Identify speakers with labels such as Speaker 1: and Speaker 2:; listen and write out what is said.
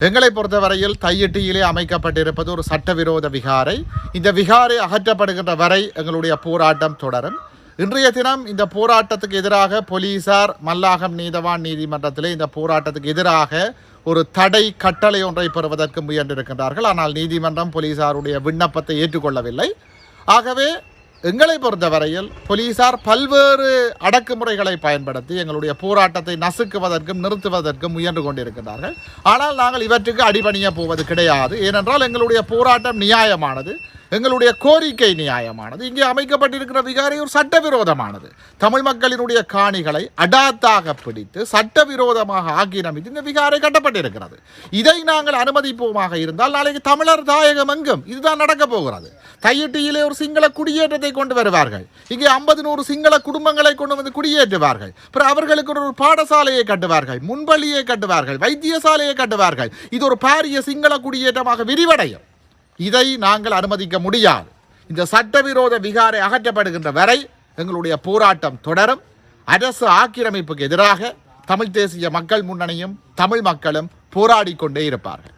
Speaker 1: எங்களை பொறுத்தவரையில் தையிட்டியிலே அமைக்கப்பட்டிருப்பது ஒரு சட்டவிரோத விகாரை. இந்த விகாரை அகற்றப்படுகின்ற வரை எங்களுடைய போராட்டம் தொடரும். இன்றைய தினம் இந்த போராட்டத்துக்கு எதிராக போலீசார் மல்லாகம் நீதவான் நீதிமன்றத்திலே இந்த போராட்டத்துக்கு எதிராக ஒரு தடை கட்டளை ஒன்றை பெறுவதற்கு முயன்றிருக்கின்றார்கள். ஆனால் நீதிமன்றம் போலீசாருடைய விண்ணப்பத்தை ஏற்றுக்கொள்ளவில்லை. ஆகவே எங்களை பொறுத்தவரையில் போலீசார் பல்வேறு அடக்குமுறைகளை பயன்படுத்தி எங்களுடைய போராட்டத்தை நசுக்குவதற்கும் நிறுத்துவதற்கும் முயன்று கொண்டிருக்கிறார்கள். ஆனால் நாங்கள் இவற்றுக்கு அடிபணிய போவது கிடையாது. ஏனென்றால் எங்களுடைய போராட்டம் நியாயமானது, எங்களுடைய கோரிக்கை நியாயமானது. இங்கே அமைக்கப்பட்டிருக்கிற விகாரை ஒரு சட்டவிரோதமானது. தமிழ் மக்களினுடைய காணிகளை அடாத்தாக பிடித்து சட்டவிரோதமாக ஆக்கிரமித்து இந்த விகாரை கட்டப்பட்டிருக்கிறது. இதை நாங்கள் அனுமதிப்போமாக இருந்தால் நாளைக்கு தமிழர் தாயகம் எங்கும் இதுதான் நடக்கப் போகிறது. தையிட்டியிலே ஒரு சிங்கள குடியேற்றத்தை கொண்டு வருவார்கள். இங்கே 50-100 சிங்கள குடும்பங்களை கொண்டு வந்து குடியேற்றுவார்கள். அப்புறம் அவர்களுக்கு ஒரு பாடசாலையை கட்டுவார்கள், முன்பள்ளியை கட்டுவார்கள், வைத்தியசாலையை கட்டுவார்கள். இது ஒரு பாரிய சிங்கள குடியேற்றமாக விரிவடையும். இதை நாங்கள் அனுமதிக்க முடியாது. இந்த சட்டவிரோத விகாரை அகற்றப்படுகின்ற வரை எங்களுடைய போராட்டம் தொடரும். அரசு ஆக்கிரமிப்புக்கு எதிராக தமிழ் தேசிய மக்கள் முன்னணியும் தமிழ் மக்களும் போராடி கொண்டே இருப்பார்கள்.